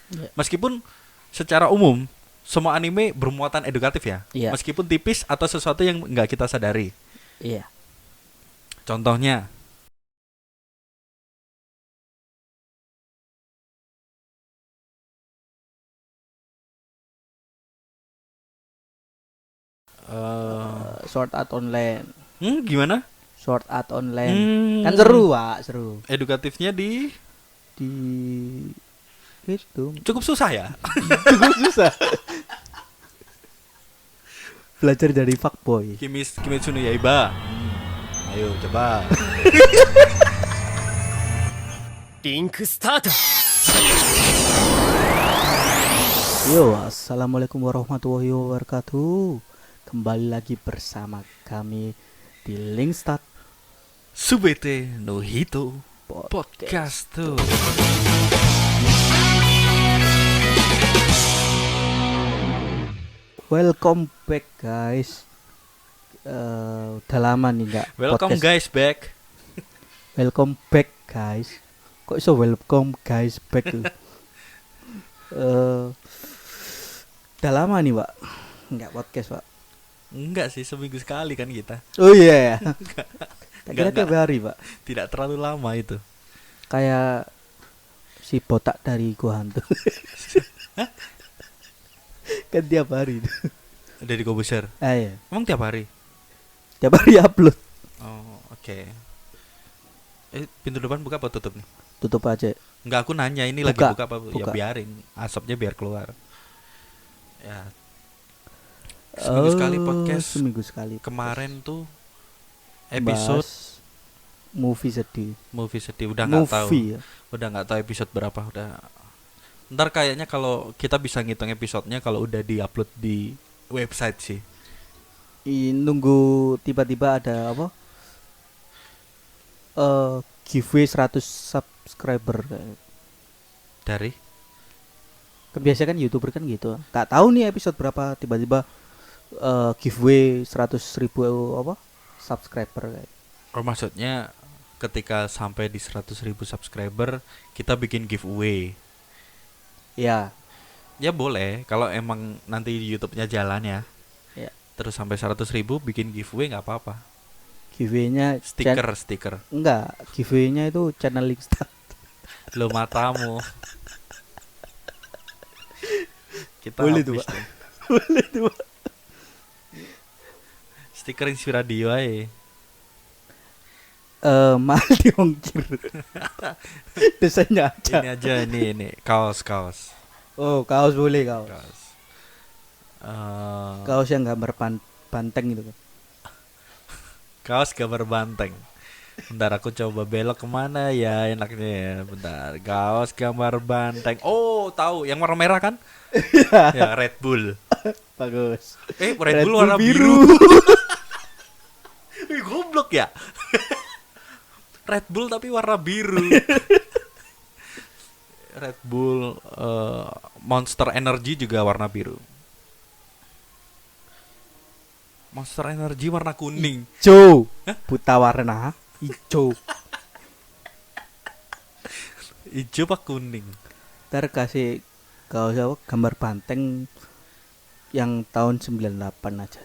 Iya. Meskipun secara umum semua anime bermuatan edukatif ya. Iya. Meskipun tipis atau sesuatu yang nggak kita sadari. Iya. Contohnya, eh Sword Art Online. gimana? Sword Art Online. Kan Hmm, seru, Pak, seru. edukatifnya di Di itu cukup susah ya. cukup susah. Belajar dari fuckboy. Kimetsu no Yaiba. Ayo coba. リンクスタート Yo, assalamualaikum warahmatullahi wabarakatuh. Kembali lagi bersama kami di Linkstat Subete no Hito Podcast. Podcast tuh. Welcome back guys. Udah lama nih nggak Welcome podcast. guys back. Welcome back guys. Kok iso welcome guys back tuh? Udah lama nih Pak nggak podcast Pak. Enggak sih, seminggu sekali kan kita. Oh iya ya. Tak kira Enggak, tiap hari Pak. tidak terlalu lama itu. Kayak si botak dari gua hantu. Kan tiap hari tuh. Dari Kobuser. Iya. Emang tiap hari? Tiap hari upload. Oh, oke. Pintu depan buka apa tutup nih? Tutup aja. Enggak, aku nanya ini Buka, lagi buka apa? Ya buka. biarin, asapnya biar keluar. Ya, seminggu sekali podcast. Seminggu sekali. Kemarin tuh episode Bahas movie sedih. movie sedih, udah nggak tahu. Movie ya. Udah nggak tahu episode berapa, udah. Ntar kayaknya kalau kita bisa ngitung episodenya kalau udah diupload di website sih. Nunggu tiba-tiba ada apa? Giveaway 100 subscriber. Dari Kan biasa kan YouTuber kan gitu. Gak tahu nih episode berapa tiba-tiba giveaway 100.000 apa? Subscriber kayak. oh, maksudnya ketika sampai di 100.000 subscriber kita bikin giveaway. Ya, Ya boleh, kalau emang nanti YouTube-nya jalan ya. ya. Terus sampai 100.000 bikin giveaway nggak apa-apa. Giveaway-nya Stiker. enggak, giveaway-nya itu channel Linkstat. Lo matamu. Kita Boleh tuh, habis Pak. nih. Boleh tuh, Pak. Stiker Inspiradio aja. Mahal diongkir. Desainnya aja. Ini aja ini kaos. Oh, kaos boleh kaos. Kaos. Kaos yang gambar banteng itu kan. Kaos gambar banteng. Bentar aku coba belok kemana ya enaknya ya. Bentar, kaos gambar banteng. Oh tahu, yang warna merah kan? Ya Red Bull. Bagus. Red Red Bull Bull warna biru. biru. Wih, goblok ya. Red Bull tapi warna biru. Red Bull Monster Energy juga warna biru. Monster Energy warna kuning. Hijau. Buta warna hijau. Hijau apa kuning? Ntar kasih kaos apa gambar banteng yang tahun 98 aja.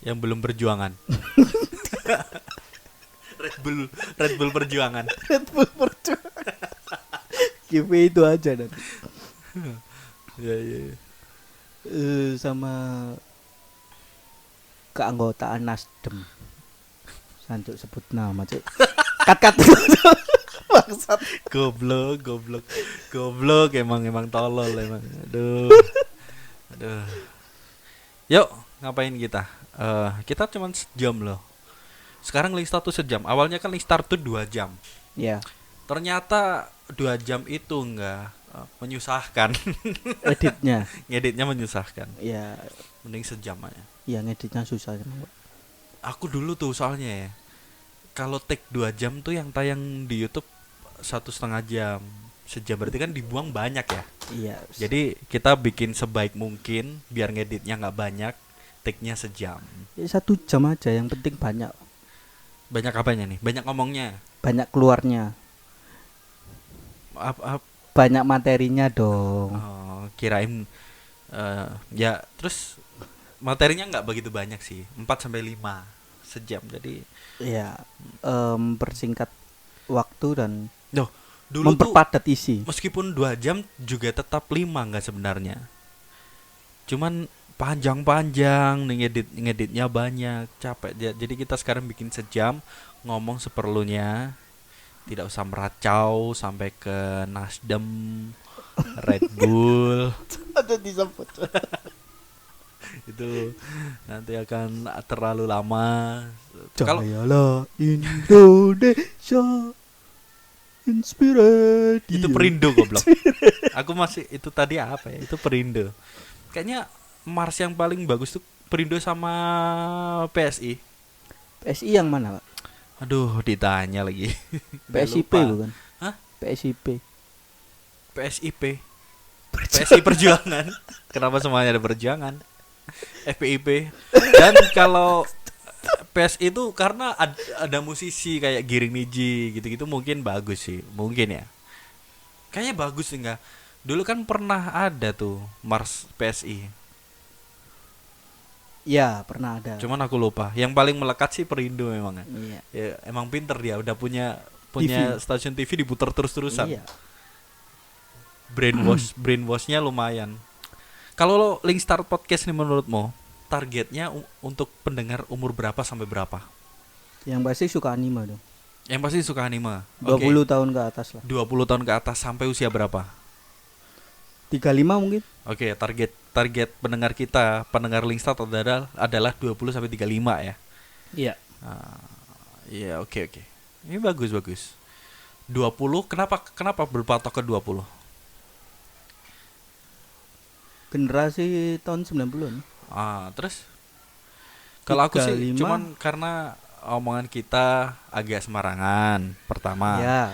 Yang belum berjuangan. Red Bull perjuangan. Red Bull perjuangan. Giveaway itu aja dan Ya. sama keanggotaan Nasdem. Sancuk sebut nama, Cuk. Kat. Bangsat. Goblok emang tolol emang. Aduh. Yuk, ngapain kita? Kita cuma sejam loh. Sekarang Linkstar tuh sejam. Awalnya kan Linkstar tuh 2 jam. Ya, Ternyata 2 jam itu enggak menyusahkan. editnya. Ngeditnya menyusahkan. Ya, Mending sejam aja. yang editnya susah kan. Aku dulu tuh soalnya ya, kalau take 2 jam tuh yang tayang di YouTube 1,5 jam. Sejam berarti kan dibuang banyak ya. Iya. Jadi kita bikin sebaik mungkin biar ngeditnya nggak banyak, take-nya sejam. Ya, 1 jam aja, yang penting banyak Banyak apanya nih? Banyak ngomongnya. banyak keluarnya. banyak materinya dong. Oh, kirain ya terus materinya nggak begitu banyak sih, 4 sampai 5 sejam. Jadi Ya, mempersingkat waktu dan loh, dulu tuh memperpadat isi. meskipun 2 jam juga tetap 5 nggak sebenarnya. Cuman panjang-panjang nih, ngeditnya banyak, capek. Jadi kita sekarang bikin sejam, ngomong seperlunya, tidak usah meracau sampai ke Nasdem, Red Bull. Ada disebut. Itu nanti akan terlalu lama. Kalau Jayalah Indonesia, inspirasi. itu Perindo goblok. Aku masih itu tadi apa ya? Itu Perindo. Kayaknya Mars yang paling bagus tuh Perindo sama PSI. PSI yang mana, Pak? Aduh, ditanya lagi. Udah PSIP lupa. bukan? Hah? PSIP. PSIP. PSI Perjuangan. Kenapa semuanya ada perjuangan? FPIP. Dan kalau PSI itu karena ada musisi kayak Giring Niji gitu-gitu mungkin bagus sih, mungkin ya. Kayaknya bagus enggak? Dulu kan pernah ada tuh Mars PSI. Ya, pernah ada. Cuman aku lupa. Yang paling melekat sih Perindo memang ya. Iya. Ya, emang pinter dia, udah punya TV. stasiun TV diputar terus-terusan. Iya. Brainwashnya lumayan. Kalau lo Link Start Podcast nih menurutmu targetnya untuk pendengar umur berapa sampai berapa? Yang pasti suka anime dong. Yang pasti suka anime. 20 tahun ke atas lah. 20 tahun ke atas sampai usia berapa? 35 mungkin. Oke, target pendengar kita, pendengar Link Start adalah 20 sampai 35 ya. Iya. Iya, oke. Ini bagus. 20 kenapa berpatok ke 20? Generasi tahun 90-an. Terus kalau aku sih 35. cuman karena omongan kita agak semarangan pertama. Ya.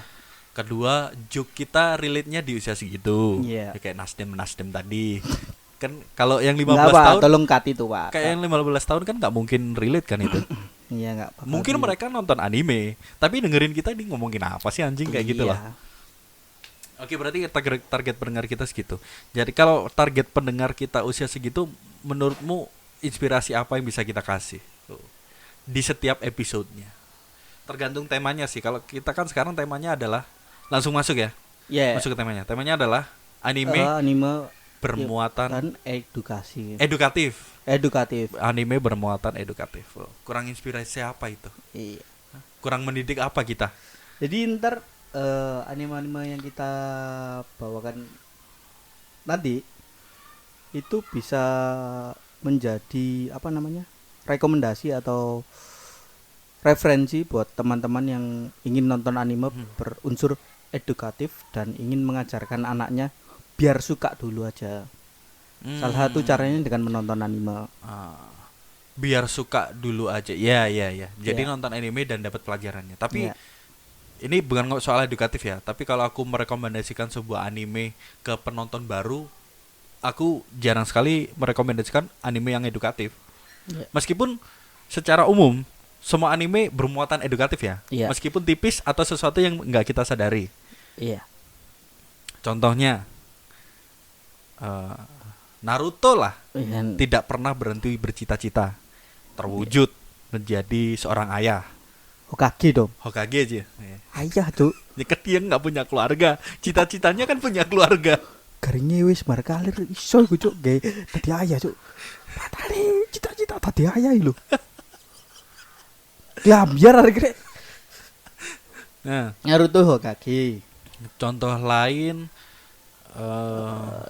Kedua, joke kita relate-nya di usia segitu. Iya. Ya, kayak Nasdem tadi. Kan kalau yang 15 Enggak, Pak, tahun tolong cut itu, Pak. kayak yang 15 tahun kan nggak mungkin relate kan itu. Iya, enggak apa-apa. Mungkin mereka nonton anime, tapi dengerin kita di ngomongin apa sih anjing kayak gitu Iya. lah. Oke, berarti target pendengar kita segitu. Jadi kalau target pendengar kita usia segitu, menurutmu inspirasi apa yang bisa kita kasih tuh, di setiap episodenya? Tergantung temanya sih. Kalau kita kan sekarang temanya adalah langsung masuk ya. Iya. Masuk ke temanya. Temanya adalah anime Anime bermuatan dan edukasi. edukatif. Edukatif. Anime bermuatan edukatif. Oh, kurang inspirasi apa itu? Iya. Kurang mendidik apa kita? Jadi ntar anime-anime yang kita bawakan nanti itu bisa menjadi apa namanya, rekomendasi atau referensi buat teman-teman yang ingin nonton anime berunsur edukatif dan ingin mengajarkan anaknya biar suka dulu aja. Salah satu caranya dengan menonton anime. Biar suka dulu aja. Ya. Jadi Ya. nonton anime dan dapat pelajarannya. Tapi Ya. ini bukan soal edukatif ya. Tapi kalau aku merekomendasikan sebuah anime ke penonton baru, aku jarang sekali merekomendasikan anime yang edukatif. Ya. Meskipun secara umum semua anime bermuatan edukatif ya. Iya. Meskipun tipis atau sesuatu yang nggak kita sadari. Iya. Contohnya Naruto lah, Dan tidak pernah berhenti bercita-cita terwujud menjadi seorang ayah. Hokage dong. Hokage aja. Ayah tuh. Ya kan dia nggak punya keluarga. Cita-citanya kan punya keluarga. Garingnya wis bar kalir iso iku cuk gawe dadi ayah cuk. Padahal cita-cita dadi ayah lho. Ya biar arek. Nah, Naruto Hokage. contoh lain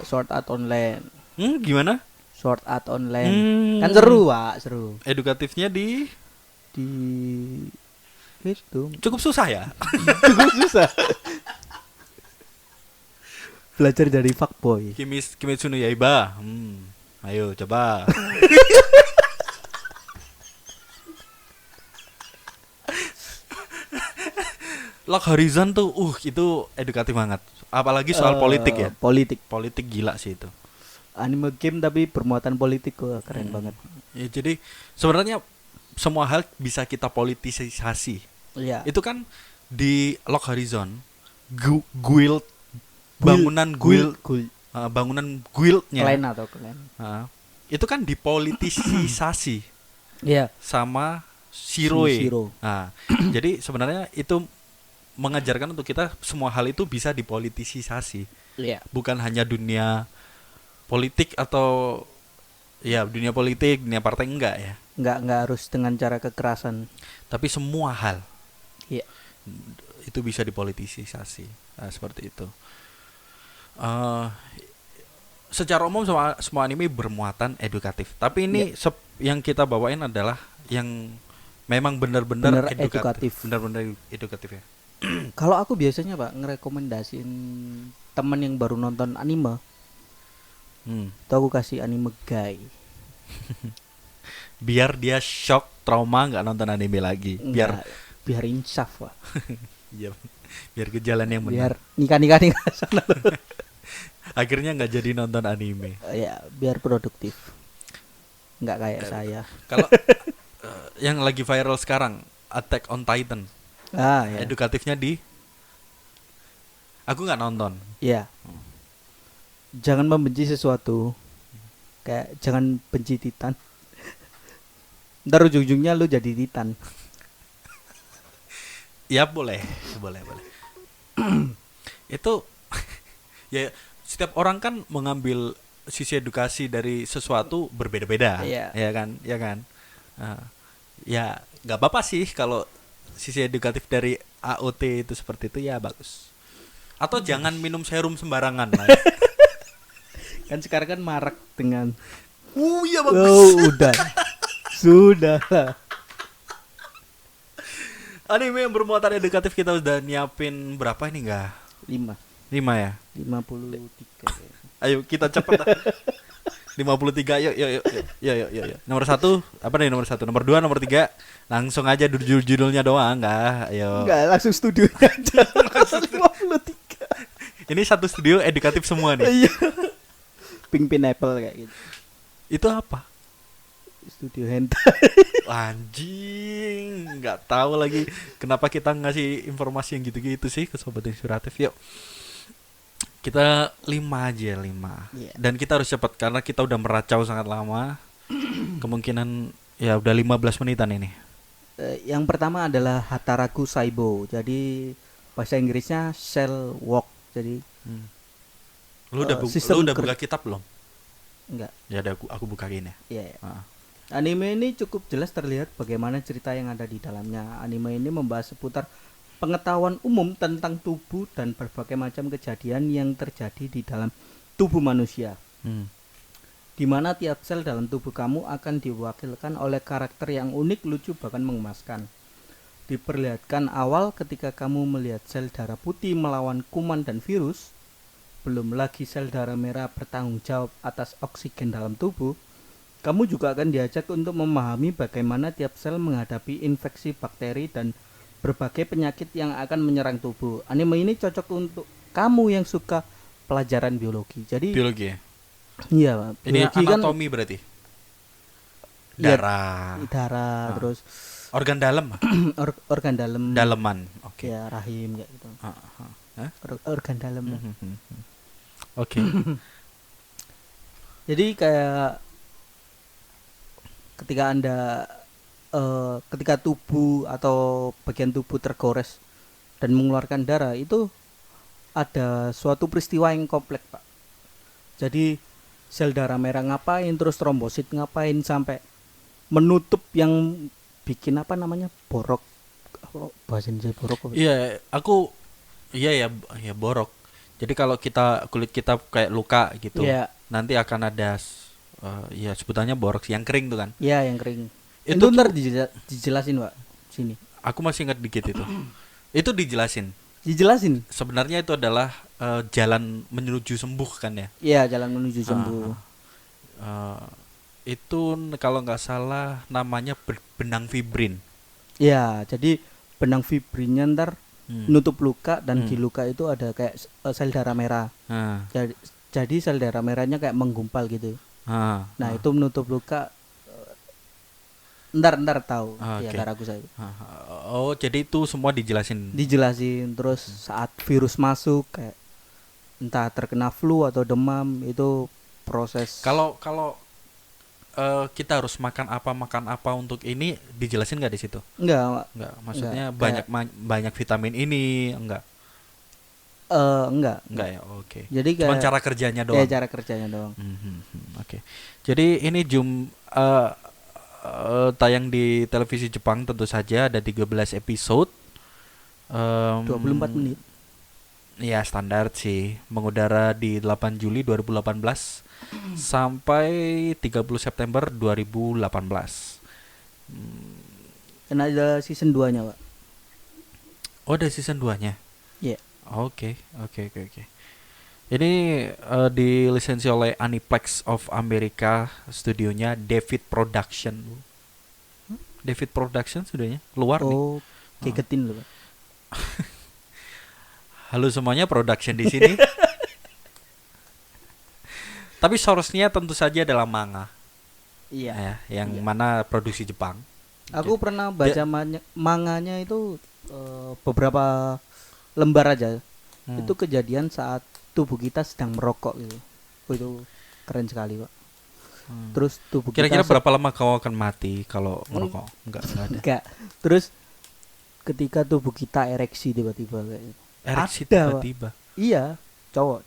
Sword Art Online. gimana? Sword Art Online. Hmm. Kan seru, Pak, seru. Edukatifnya di Di itu cukup susah ya. cukup susah. Belajar dari fuckboy. Kimetsu no Yaiba. Ayo coba. Lock Horizon tuh itu edukatif banget. Apalagi soal politik ya. Politik gila sih itu. Anime game tapi bermuatan politik, wah, keren banget. Ya, jadi sebenarnya semua hal bisa kita politisasi. Iya. Itu kan di Lock Horizon guild bangunan guild, Guild. bangunan guildnya. Clan atau clan. Itu kan dipolitisasi Iya. sama Shiroe. Shiro. Nah, jadi sebenarnya itu mengajarkan untuk kita semua hal itu bisa dipolitisasi, Iya. bukan hanya dunia politik atau ya dunia politik, dunia partai enggak ya, Enggak harus dengan cara kekerasan. tapi semua hal Iya. itu bisa dipolitisasi. Nah, seperti itu. Eh, Secara umum semua anime bermuatan edukatif, tapi ini yang kita bawain adalah yang memang benar-benar edukatif, benar-benar edukatif ya. Kalau aku biasanya Pak ngerekomendasiin temen yang baru nonton anime, tuh aku kasih anime guy. Biar dia shock, trauma, nggak nonton anime lagi. Biar insaf Pak. Iya, biar ke jalan yang Biar benar. nikah sana. Akhirnya nggak jadi nonton anime. Ya, biar produktif. Nggak kayak saya. Kalau yang lagi viral sekarang, Attack on Titan. Ya. Edukatifnya aku nggak nonton. Ya. Jangan membenci sesuatu. Kayak jangan benci Titan. Ntar ujung-ujungnya lu jadi Titan. Ya boleh. Itu ya setiap orang kan mengambil sisi edukasi dari sesuatu berbeda-beda. Iya. Ya kan. Ya nggak apa-apa sih kalau sisi edukatif dari AOT itu seperti itu, ya bagus. Atau jangan minum serum sembarangan lah. Kan sekarang kan marak dengan Iya bagus. oh udah. Sudah. Anime yang bermuatan edukatif kita udah nyiapin berapa ini enggak? 5 5 ya? 53. Ayo kita cepet. 53 yuk. Nomor 1 apa nih nomor 1? Nomor 2, nomor 3 langsung aja judulnya doang enggak? Ayo. Enggak, langsung studionya aja. 53. Ini satu studio edukatif semua nih. Iya. Pink Pineapple kayak gitu. Itu apa? Studio hentai. Anjing, nggak tahu lagi kenapa kita ngasih informasi yang gitu-gitu sih ke sobat inspiratif. Yuk. Kita 5 aja, 5. Yeah. Dan kita harus cepat karena kita udah meracau sangat lama. Kemungkinan ya udah 15 menitan ini. Yang pertama adalah Hataraku Saibo. Jadi bahasa Inggrisnya Cell Walk. Jadi Lu udah buka kitab belum? Enggak. Ya udah aku bukain ya. Iya. Anime ini cukup jelas terlihat bagaimana cerita yang ada di dalamnya. Anime ini membahas seputar pengetahuan umum tentang tubuh dan berbagai macam kejadian yang terjadi di dalam tubuh manusia. Di mana tiap sel dalam tubuh kamu akan diwakilkan oleh karakter yang unik, lucu, bahkan mengemaskan. Diperlihatkan awal ketika kamu melihat sel darah putih melawan kuman dan virus. Belum lagi sel darah merah bertanggung jawab atas oksigen dalam tubuh. Kamu juga akan diajak untuk memahami bagaimana tiap sel menghadapi infeksi bakteri dan berbagai penyakit yang akan menyerang tubuh. Anime ini cocok untuk kamu yang suka pelajaran biologi. Jadi biologi ya? Iya, ini biologi anatomi kan, berarti? Darah, terus organ dalam? organ dalam. Daleman, oke. Ya, rahim kayak gitu. Organ dalam. Oke. Jadi kayak ketika tubuh atau bagian tubuh tergores dan mengeluarkan darah, itu ada suatu peristiwa yang kompleks, Pak. Jadi sel darah merah ngapain, terus trombosit ngapain sampai menutup yang bikin apa namanya borok. Bahasa Indonesia borok apa? Iya, borok. Jadi kalau kulit kita kayak luka gitu, nanti akan ada sebutannya borok yang kering tuh kan? Iya, yang kering. Itu ntar dijelasin, Pak. Sini. Aku masih ingat dikit itu. Itu dijelasin. Sebenarnya itu adalah jalan menuju sembuh kan ya? Iya, jalan menuju sembuh. Itu kalau nggak salah namanya benang fibrin. Iya, jadi benang fibrinnya ntar nutup luka dan di luka itu ada kayak sel darah merah. Jadi sel darah merahnya kayak menggumpal gitu. Nah itu menutup luka. Ntar tahu ya Hataraku Saibo. Oh jadi itu semua dijelasin terus saat virus masuk kayak entah terkena flu atau demam itu proses. Kalau kita harus makan apa untuk ini dijelasin nggak di situ? Enggak, Enggak, maksudnya Enggak, banyak vitamin ini enggak? enggak. Enggak ya, oke. Jadi Cuman kayak cara kerjanya ya doang. cara kerjanya doang. Oke. Jadi ini tayang di televisi Jepang tentu saja ada 13 episode. 24 menit. Ya standar sih. Mengudara di 8 Juli 2018 sampai 30 September 2018. Dan ada season 2-nya, Pak. Oh, ada season 2-nya. Iya. Oke. Ini dilisensi oleh Aniplex of America, studionya David Production. David Production studionya luar nih. Oh, kegetin loh, Pak. Halo semuanya, production di sini. Tapi source-nya tentu saja adalah manga. Iya. Ya, yang mana produksi Jepang. Aku pernah baca manganya itu beberapa lembar aja. Itu kejadian saat tubuh kita sedang merokok gitu. Oh, itu keren sekali, Pak. Terus tubuh Kira-kira kita berapa lama kau akan mati kalau merokok? Enggak ada. enggak. Terus ketika tubuh kita ereksi tiba-tiba kayak gitu. Ereksi Ada, Pak. tiba-tiba. Iya, cowok.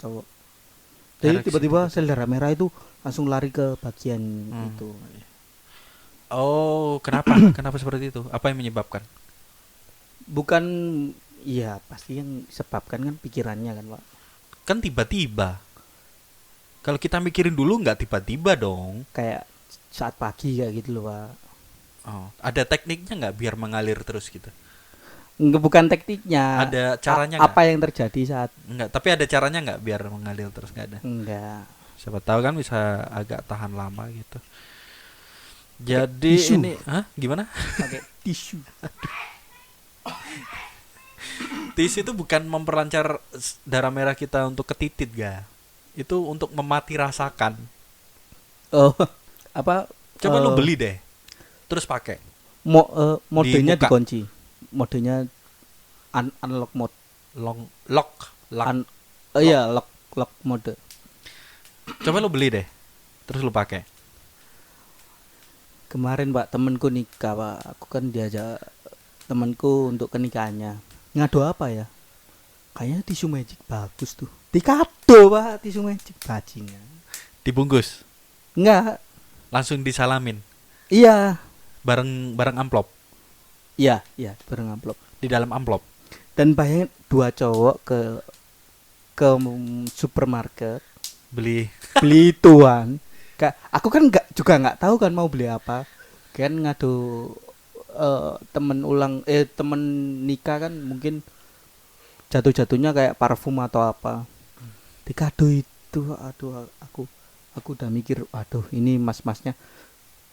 Jadi Ereksi tiba-tiba sel darah merah itu langsung lari ke bagian itu. Oh, kenapa? Kenapa seperti itu? Apa yang menyebabkan? Bukan, iya pasti yang sebabkan kan pikirannya kan, Pak. Kan tiba-tiba. Kalau kita mikirin dulu nggak tiba-tiba dong. Kayak saat pagi kayak gitu loh, Pak. Oh, ada tekniknya nggak biar mengalir terus gitu? Enggak, bukan tekniknya. Ada caranya Apa yang terjadi saat Nggak, tapi ada caranya nggak biar mengalir terus? Nggak ada. enggak. Siapa tahu kan bisa agak tahan lama gitu. Jadi tisu. ini, gimana? Pakai tisu. Tisu itu bukan memperlancar darah merah kita untuk ke titit, ga? Itu untuk memati rasakan. Oh, apa? Coba lu beli deh, terus pakai. Modenya muka. dikunci. Modenya unlock mode. Lock. Iya, lock mode. Coba lu beli deh, terus lu pakai. Kemarin, Pak, temenku nikah, Pak. Aku kan diajak temenku untuk ke nikahannya. Ngadu apa ya? Kayaknya tisu magic bagus tuh. Dikado, Pak, tisu magic bajingan. Dibungkus, Enggak. langsung disalamin, Iya. bareng amplop, Iya, bareng amplop. di dalam amplop. Dan bayangin 2 cowok ke supermarket Beli. beli ituan. Aku kan nggak tahu kan mau beli apa. Kan ngadu temen nikah kan mungkin jatuhnya kayak parfum atau apa. Dikado itu, aduh, aku udah mikir, aduh, ini mas-masnya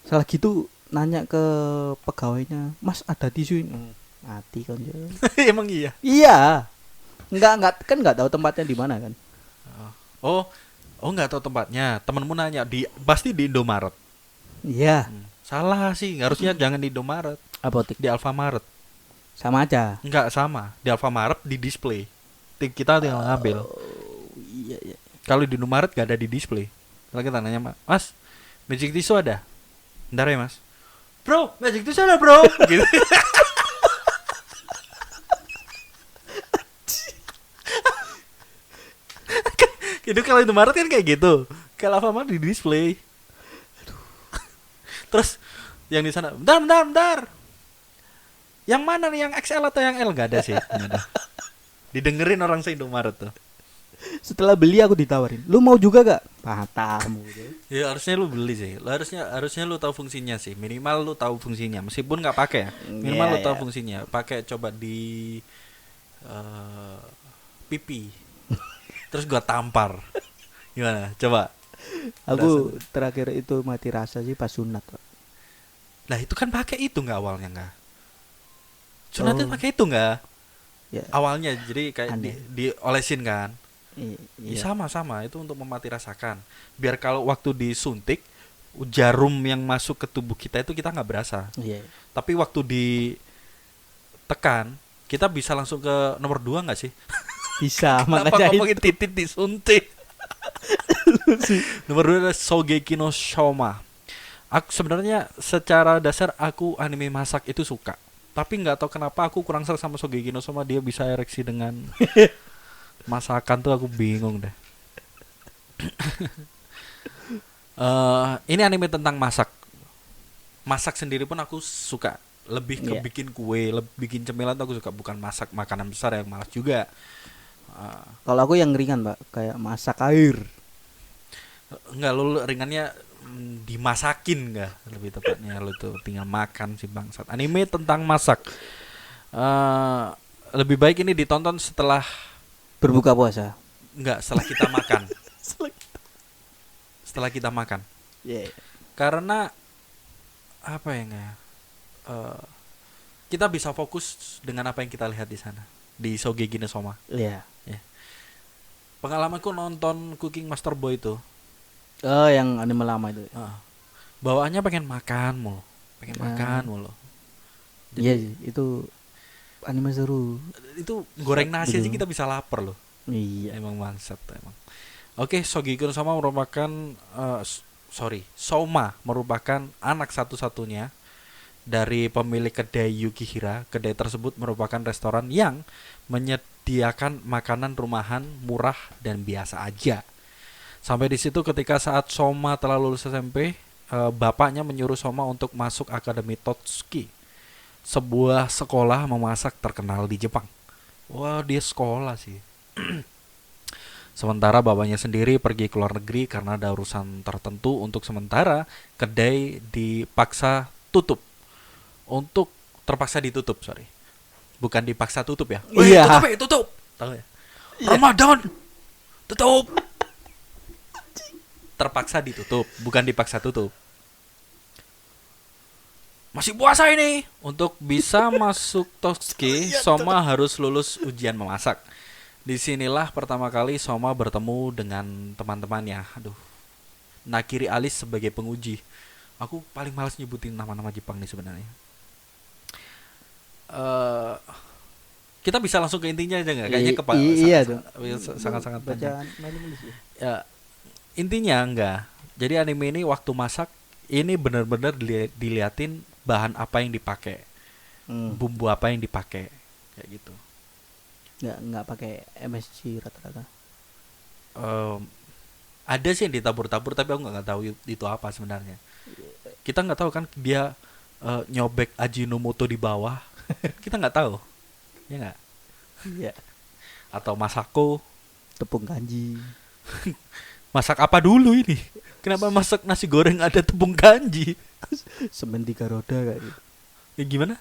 salah gitu nanya ke pegawainya, "Mas, ada tisu ini?" Mati kan. Emang iya. Iya. Enggak kan enggak tahu tempatnya di mana kan. Oh nggak tahu tempatnya. Temenmu nanya pasti di Indomaret. Iya. Salah sih, harusnya jangan di Indomaret, Apotek di Alfamaret. sama aja. Enggak sama, di Alfamaret di display. Kita tinggal ngambil. Iya. Kalau di Indomaret gak ada di display. Kalau kita nanya, "Mas, magic tissue ada?" "Bentar ya, Mas." "Bro, magic tissue ada, Bro." Gitu. Itu kalau Indomaret kan kayak gitu. Kalau Alfamart di display. Terus yang di sana, bentar. Yang mana nih, yang XL atau yang L? Gak ada sih. Nggak ada. Didengerin orang se-Indomaret tuh. Setelah beli aku ditawarin, "Lu mau juga gak?" Patahmu gitu. Ya harusnya lu beli sih. Harusnya lu tahu fungsinya sih. Minimal lu tahu fungsinya. Meskipun nggak pakai ya. Minimal lu tahu fungsinya. Pakai coba di pipi. Terus gua tampar. Gimana? Coba. Aku terakhir itu mati rasa sih pas sunat, Pak. Lah itu kan pakai itu nggak awalnya nggak? Sunatnya pakai itu nggak? Ya. Awalnya jadi kayak Aneh. diolesin kan? Iya. Sama itu untuk memati rasakan. Biar kalau waktu disuntik jarum yang masuk ke tubuh kita itu kita nggak berasa. Iya. Tapi waktu ditekan kita bisa langsung ke nomor 2 nggak sih? Bisa, Kenapa makanya ngomongin titit disuntik? Nomor 2 adalah Shogeki no Soma. Aku sebenarnya secara dasar aku anime masak itu suka. Tapi nggak tahu kenapa aku kurang serak sama Shogeki no Soma, dia bisa ereksi dengan masakan tuh aku bingung deh. Ini anime tentang masak. Masak sendiri pun aku suka. Lebih ke Iya. bikin kue, bikin cemilan tuh aku suka. Bukan masak makanan besar yang malas juga. Kalau aku yang ringan, Pak, kayak masak air. Enggak, lu ringannya dimasakin enggak, lebih tepatnya lu tuh tinggal makan si bangsat. Anime tentang masak. Eh Lebih baik ini ditonton setelah Berbuka puasa. enggak, setelah kita makan. Setelah kita makan. Iya. Karena apa ya enggak? Kita bisa fokus dengan apa yang kita lihat di sana di Shogeki no Soma. Iya. Pengalamanku nonton Cooking Master Boy itu, Oh, yang anime lama itu. bawaannya pengen makan mulu, Jadi, Iya sih, itu anime seru. itu goreng nasi aja Betul. kita bisa lapar loh. Iya. Emang bangsat emang. Oke, Shogeki no Soma merupakan Soma merupakan anak satu-satunya dari pemilik kedai Yukihira. Kedai tersebut merupakan restoran yang menyediakan makanan rumahan murah dan biasa aja. Sampai di situ ketika saat Soma telah lulus SMP, bapaknya menyuruh Soma untuk masuk Akademi Totsuki, sebuah sekolah memasak terkenal di Jepang. Wah, dia sekolah sih. Sementara bapaknya sendiri pergi ke luar negeri karena ada urusan tertentu. Untuk sementara, kedai terpaksa ditutup, sorry. Bukan dipaksa tutup ya. Iya. Tutup. Tahu ya? Ramadan. Tutup. Terpaksa ditutup, bukan dipaksa tutup. Masih puasa ini. Untuk bisa masuk Totsuki, Soma harus lulus ujian memasak. Disinilah pertama kali Soma bertemu dengan teman-temannya. Aduh, Nakiri Alice sebagai penguji. Aku paling malas nyebutin nama-nama Jepang nih sebenarnya. Kita bisa langsung ke intinya aja nggak? Kayaknya Iya dong. sangat-sangat panjang. Bacaan manulis ya. Ya, intinya enggak. Jadi anime ini waktu masak ini benar-benar diliatin bahan apa yang dipakai, bumbu apa yang dipakai, kayak gitu. Nggak pakai MSG rata-rata. Ada sih yang ditabur-tabur tapi aku nggak tahu itu apa sebenarnya. Kita nggak tahu kan dia nyobek Ajinomoto di bawah. Kita nggak tahu, ya nggak? Iya. Atau Masako Tepung kanji. masak apa dulu ini? Kenapa masak nasi goreng ada tepung kanji? Semen 3 roda kayak gitu. Ya gimana?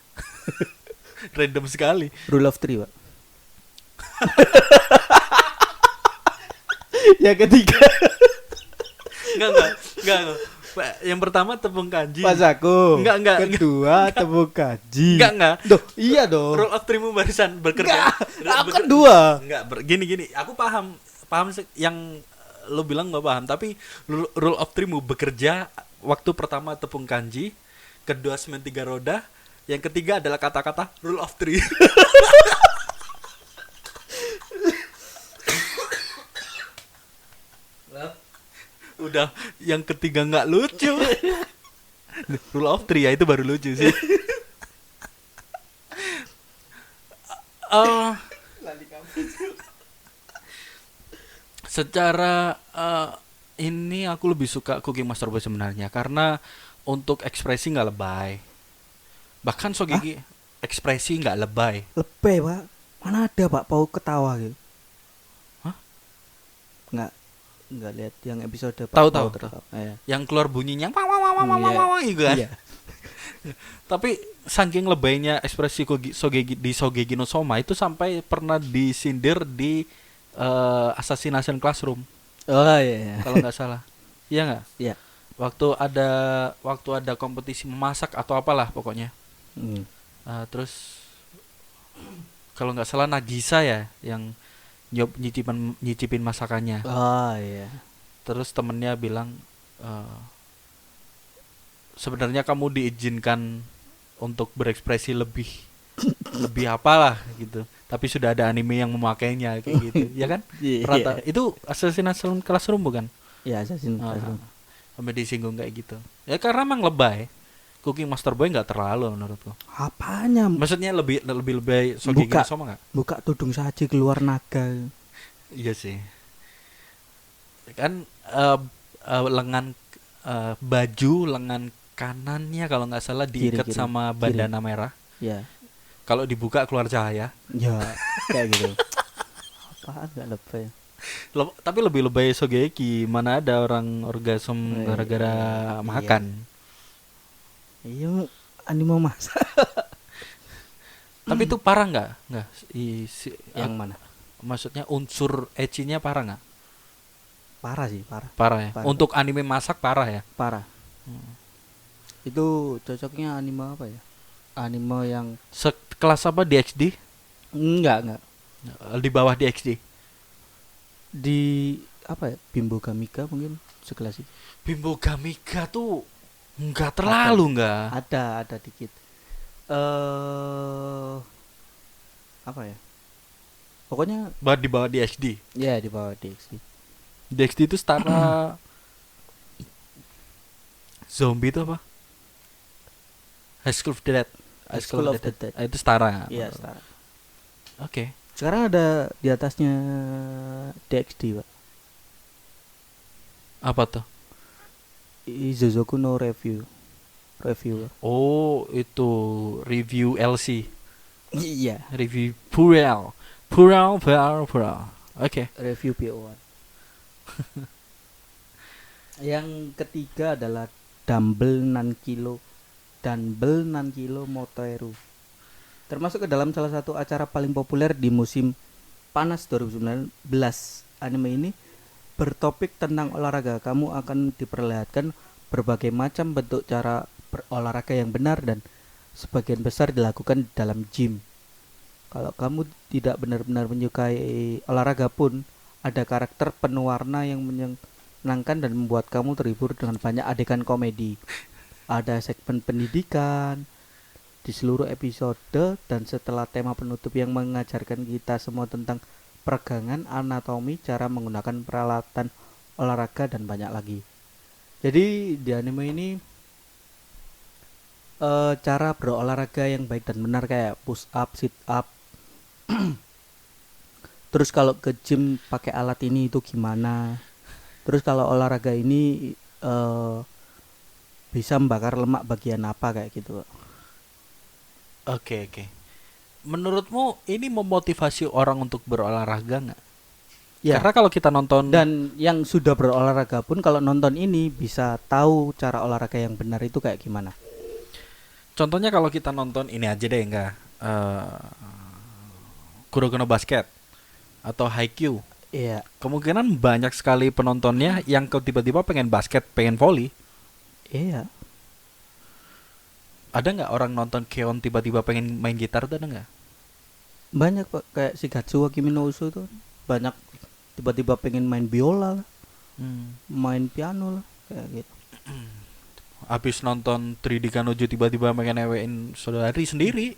Random sekali. Rule of 3, Pak. Yang ketiga Enggak. Yang pertama tepung kanji. Masako. Enggak. Kedua tepung kanji. Enggak. Duh, iya dong. Rule of three-mu barusan bekerja. Aku kan dua. Enggak, gini. Aku paham yang lo bilang nggak paham, tapi rule of three-mu bekerja waktu pertama tepung kanji, kedua semen 3 roda, yang ketiga adalah kata-kata rule of three. Udah yang ketiga nggak lucu. Rule of three ya itu baru lucu sih. Secara ini aku lebih suka Cooking Master Boy sebenarnya karena untuk ekspresi nggak lebay. Bahkan Shogeki ekspresi nggak lebay. Lebay, Pak. Mana ada, Pak, Pau ketawa gitu. Hah? Nggak lihat yang episode Pak Tahu. Pau tertawa. Iya. Yang keluar bunyinya wah wah wah wah wah wah wah gitu kan. Iya. Tapi saking lebaynya ekspresi di Shogeki no Soma itu sampai pernah disindir di Assassination Classroom Oh iya. kalau nggak salah. Iya nggak? Iya. Waktu ada kompetisi memasak atau apalah pokoknya. Terus kalau nggak salah Nagisa ya yang nyicipin masakannya. Oh iya. Terus temennya bilang sebenarnya kamu diizinkan untuk berekspresi lebih lebih apalah gitu. Tapi sudah ada anime yang memakainya kayak gitu, ya kan? Iya. Rata itu Assassin's Classroom bukan? Ya, Assassin's Ah, Classroom. sampai disinggung kayak gitu. Ya karena emang lebay. Cooking Master Boy nggak terlalu menurutku. Apanya? Maksudnya lebih lebay Shogeki Buka. no Soma nggak? Buka tudung saji keluar naga. Iya sih. Kan lengan baju lengan kanannya kalau nggak salah diikat Kiri. sama Kiri. bandana merah. Ya. Kalau dibuka keluar cahaya. Ya, kayak gitu. Apaan gak lebay? Tapi lebih lebay Shogeki. Mana ada orang orgasme gara-gara Iya. makan. Iya, anime masa. Tapi itu parah nggak? Nggak. Yang mana? Maksudnya unsur ecchinya parah nggak? Parah sih, parah. Parah ya. Parah. Untuk anime masak parah ya. Parah. Itu cocoknya anime apa ya? Anime yang Sekelas apa DxD? enggak. Di bawah DxD. Di apa ya? Bimbo Gamika mungkin sekelas itu. Bimbo Gamika tuh nggak terlalu nggak. Ada dikit. Apa ya? Pokoknya Di bawah DxD. ya di bawah DXD. DxD itu setara zombie itu apa? High School of the Dead. High School of the Dead. Itu setara. Iya, setara. Oke. Sekarang ada di atasnya DXD, Pak. Apa tuh? Izuzoku no Review. Oh, itu review LC. Iya, Review Pural. Oke. review PO1. Yang ketiga adalah Dumbbell Nankilo Motoeru. Termasuk ke dalam salah satu acara paling populer di musim panas 2019. Anime ini bertopik tentang olahraga. Kamu akan diperlihatkan berbagai macam bentuk cara berolahraga yang benar dan sebagian besar dilakukan dalam gym. Kalau kamu tidak benar-benar menyukai olahraga pun, ada karakter penuh warna yang menyenangkan dan membuat kamu terhibur dengan banyak adegan komedi. Ada segmen pendidikan di seluruh episode, dan setelah tema penutup yang mengajarkan kita semua tentang peregangan, anatomi, cara menggunakan peralatan olahraga dan banyak lagi. Jadi di anime ini cara berolahraga yang baik dan benar kayak push up, sit up. Terus kalau ke gym pakai alat ini itu gimana? Terus kalau olahraga ini bisa membakar lemak bagian apa kayak gitu. Oke. Menurutmu ini memotivasi orang untuk berolahraga nggak? Ya. Karena kalau kita nonton Dan yang sudah berolahraga pun kalau nonton ini bisa tahu cara olahraga yang benar itu kayak gimana. contohnya kalau kita nonton ini aja deh enggak Kuroko no Basket atau Haikyuu, Iya. kemungkinan banyak sekali penontonnya yang tiba-tiba pengen basket, pengen volley. Iya. Ada nggak orang nonton Keon tiba-tiba pengen main gitar tuh, ada nggak? Banyak Pak, kayak Shigatsu wa Kimi no Uso tuh banyak tiba-tiba pengen main biola lah, main piano lah kayak gitu. Habis nonton 3D Kanojo tiba-tiba pengen newein saudari sendiri.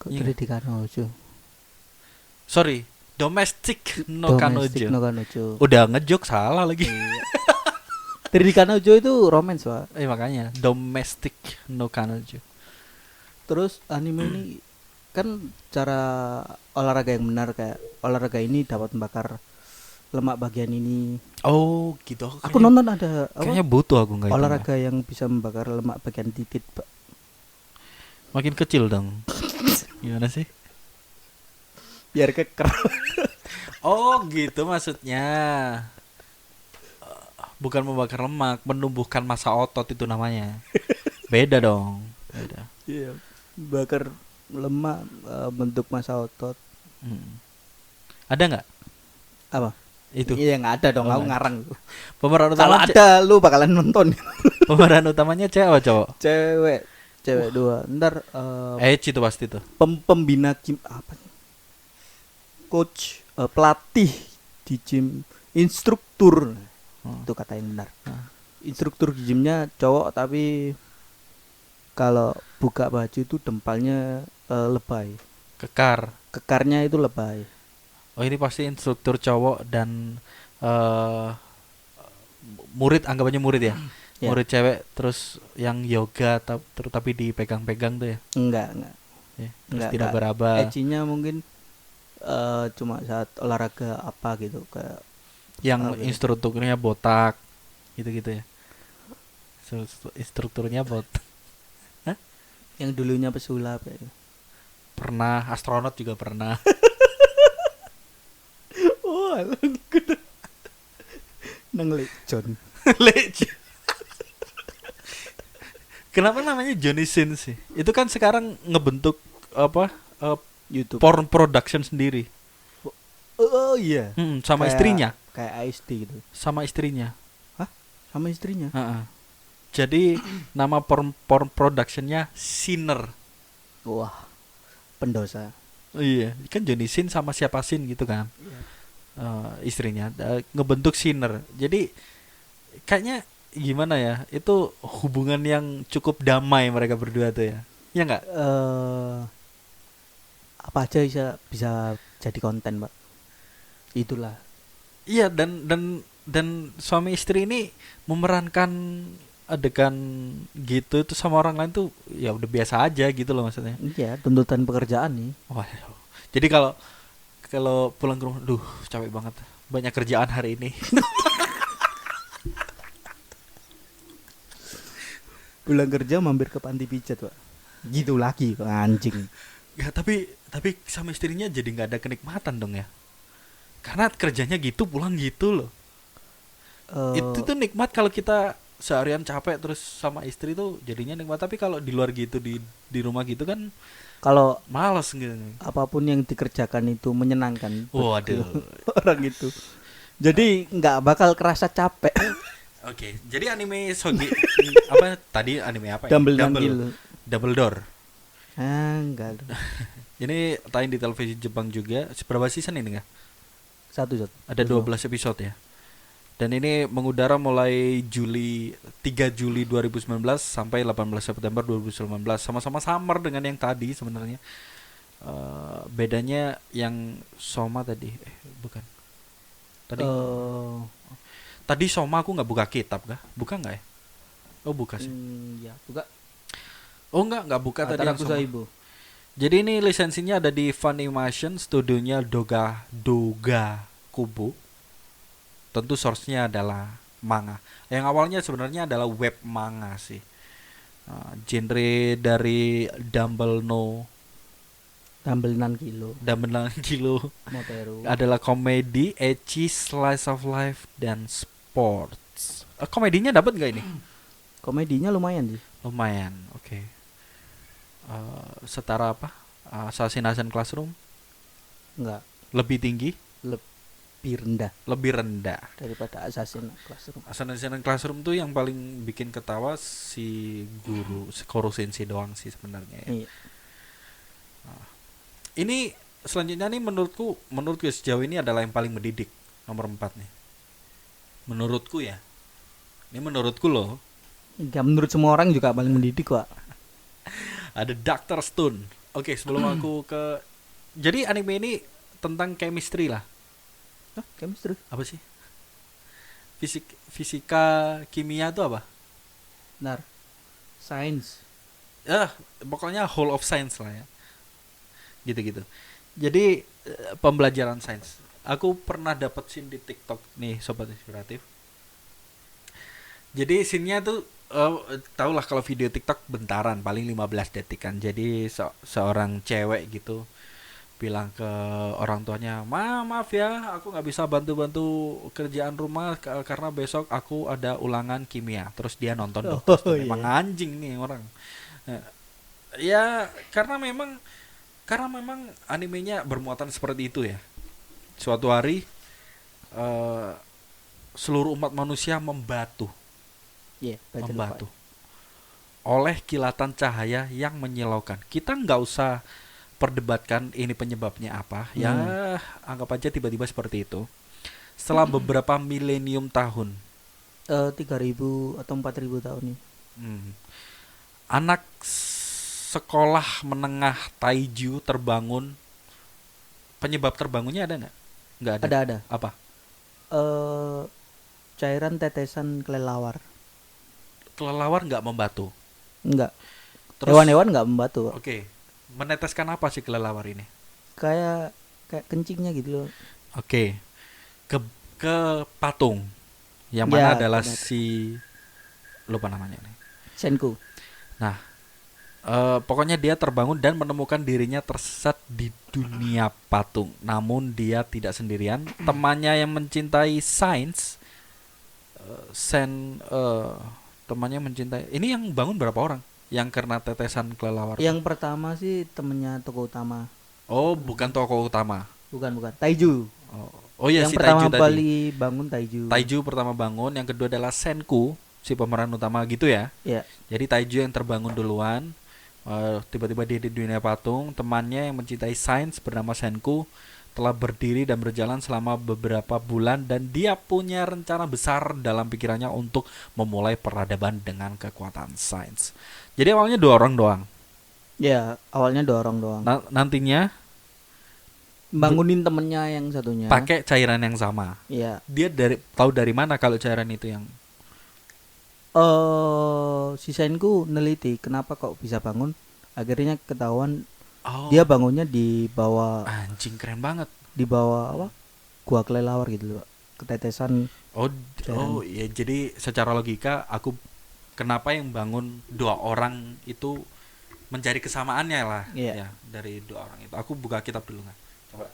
Kok Iya. 3D Kanojo. Sorry, Domestic no Domestic Kanojo. no Kanojo. Udah ngejok salah lagi. 3D Kanojo itu romance, Pak. Makanya Domestic no Kanojo. Terus anime ini kan cara olahraga yang benar, kayak olahraga ini dapat membakar lemak bagian ini. Oh, gitu. Aku nonton ada Kayaknya butuh aku nggak itu, olahraga yang bisa membakar lemak bagian titik, Pak. makin kecil dong. Gimana sih? Biar keker. Oh, gitu maksudnya. Bukan membakar lemak, menumbuhkan massa otot itu namanya. Beda dong. Beda. Iya. Bakar lemak bentuk massa otot. Ada nggak Apa? itu? Iya, nggak ada dong, Oh, aku nggak. ngarang. Pemeran Kalau utama ada lu bakalan nonton. pemeran utamanya cewek apa cowok? Cewek dua. Ntar Itu pasti tuh. pembina gym apa nih? Coach, pelatih di gym, instruktur. Itu kata yang benar. Instruktur di gymnya cowok tapi kalau buka baju itu dempalnya lebay. Kekar. Kekarnya itu lebay. Oh ini pasti instruktur cowok dan eh murid, anggapannya murid ya. Ya. Murid cewek terus yang yoga tapi dipegang-pegang tuh ya. Enggak. Ya, terus Enggak, tidak enggak. beraba. Edgy-nya mungkin cuma saat olahraga apa gitu kayak Yang apa gitu. instrukturnya botak gitu-gitu ya. Instrukturnya botak. Yang dulunya pesulap ya. Pernah astronot juga pernah. Oh, nang John. Legend. Kenapa namanya Johnny Sins sih? Itu kan sekarang ngebentuk apa? YouTube. Porn production sendiri. Oh iya. Sama Kayak- istrinya. Kayak ASD gitu. Sama istrinya. Sama istrinya. Heeh. Jadi nama porn productionnya Sinner. Wah. Pendosa. Iya, kan Johnny Sin sama siapa Sin gitu kan. Istrinya ngebentuk Sinner. Jadi kayaknya gimana ya? Itu hubungan yang cukup damai mereka berdua tuh ya. Ya enggak? Apa aja bisa jadi konten, Pak. Itulah. Iya, dan suami istri ini memerankan adegan gitu itu sama orang lain tuh ya udah biasa aja gitu loh maksudnya. Iya, tuntutan pekerjaan nih. Waduh. Jadi kalau pulang ke rumah, duh capek banget, banyak kerjaan hari ini. Pulang kerja mampir ke panti pijat, Pak. Gitu lagi, anjing. Ya tapi sama istrinya jadi nggak ada kenikmatan dong ya. Karena kerjanya gitu, pulang gitu loh. Itu tuh nikmat kalau kita seharian capek terus sama istri tuh jadinya nikmat, tapi kalau di luar gitu di rumah gitu kan kalau malas gitu. apapun yang dikerjakan itu menyenangkan buat Waduh. orang itu. Jadi nggak bakal kerasa capek. Oke, jadi anime Sogi apa tadi anime apa ya? Double Door. Enggak. Ini tayang di televisi Jepang juga. Berapa season ini enggak? Satu. Ada 12 episode ya. Dan ini mengudara mulai 3 Juli 2019 sampai 18 September 2019. Sama-sama samar dengan yang tadi sebenarnya. Bedanya yang Soma tadi bukan. Tadi Soma aku nggak buka kitab kah? Buka nggak ya? Oh buka sih. Ya, buka. Oh nggak buka tadi yang aku Soma. Ibu. Jadi ini lisensinya ada di Funimation, studionya Doga Kubo. Tentu source-nya adalah manga. Yang awalnya sebenarnya adalah web manga sih. Genre dari Dumble 6 kilo. Moteru. Adalah komedi, ecchi, slice of life, dan sports. Komedinya dapat nggak ini? Komedinya lumayan sih. Lumayan, oke. Setara apa? Assassination Classroom? Enggak, Lebih tinggi? lebih rendah Daripada Assassin's Classroom. Assassination Classroom tuh yang paling bikin ketawa si guru Koro Sensei doang sih sebenarnya ya. Iya. Ini selanjutnya nih menurutku sejauh ini adalah yang paling mendidik, nomor 4 nih. Menurutku ya. Ini menurutku loh. Enggak, menurut semua orang juga paling mendidik, Pak. Ada Dr. Stone. Oke, sebelum aku ke jadi anime ini tentang chemistry lah. Chemistry. Apa sih? Fisika kimia itu apa? Benar. Science. Pokoknya whole of science lah ya. Gitu-gitu. Jadi pembelajaran sains. Aku pernah dapat scene di TikTok nih sobat inspiratif. Jadi scene-nya tuh tau lah kalau video TikTok bentaran paling 15 detik kan. Jadi seorang cewek gitu bilang ke orang tuanya, maaf ya, aku nggak bisa bantu kerjaan rumah karena besok aku ada ulangan kimia. Terus dia nonton Dr. Stone. Emang anjing nih orang. Ya karena memang animenya bermuatan seperti itu ya. Suatu hari seluruh umat manusia membatu oleh kilatan cahaya yang menyilaukan. Kita nggak usah perdebatkan ini penyebabnya apa. Ya anggap aja tiba-tiba seperti itu. Setelah beberapa milenium tahun, 3.000 atau 4.000 tahun nih. anak sekolah menengah Taiju terbangun. Penyebab terbangunnya ada nggak? Nggak ada. Ada. Apa? Eh cairan tetesan kelelawar. Kelelawar nggak membatu. Enggak. Terus, Hewan-hewan enggak membatu. Oke. Meneteskan apa sih kelelawar ini? Kayak kencingnya gitu loh. Oke. Ke patung. Yang mana Ya, adalah benar. si lupa namanya nih. Senku. Nah, pokoknya dia terbangun dan menemukan dirinya tersesat di dunia patung. Namun dia tidak sendirian. Temannya yang mencintai sains, temannya mencintai. Ini yang bangun berapa orang? Yang karena tetesan kelelawar. Yang pertama sih temennya tokoh utama. Oh, bukan tokoh utama. Bukan. Taiju. Oh iya, Yang si pertama Taiju tadi. kali bangun Taiju. Taiju pertama bangun, yang kedua adalah Senku, si pemeran utama gitu ya. Ya. Jadi Taiju yang terbangun duluan. Tiba-tiba dia di dunia patung. Temannya yang mencintai sains bernama Senku telah berdiri dan berjalan selama beberapa bulan, dan dia punya rencana besar dalam pikirannya untuk memulai peradaban dengan kekuatan sains. Jadi awalnya 2 orang doang. Ya, awalnya dorong doang. Nantinya Bangunin temennya yang satunya. pakai cairan yang sama. Ya. Dia tahu dari mana kalau cairan itu yang Si Senku neliti kenapa kok bisa bangun. Akhirnya ketahuan Oh, dia bangunnya di bawah anjing keren banget. apa? Gua kelelawar gitu loh, Pak. Ketetesan. Oh, Cairan. ya jadi secara logika kenapa yang bangun 2 orang itu mencari kesamaannya lah. Iya. Ya, dari 2 orang itu. Aku buka kitab dulu nggak? Coba.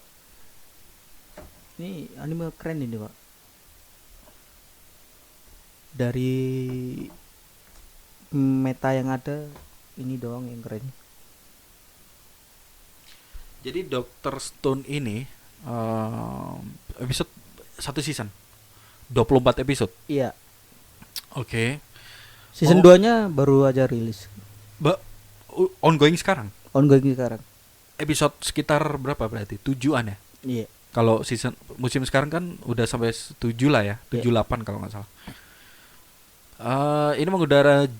Ini anime keren ini, Pak. Dari meta yang ada, ini doang yang keren. Jadi Dr. Stone ini episode 1 season 24 episode. Iya. Oke. Season 2-nya baru aja rilis. Ongoing sekarang. Ongoing sekarang. Episode sekitar berapa berarti? 7-an ya? Iya. Kalau season musim sekarang kan udah sampai 7 lah ya, 7 Iya. 8 kalau nggak salah. Ini mengudara 5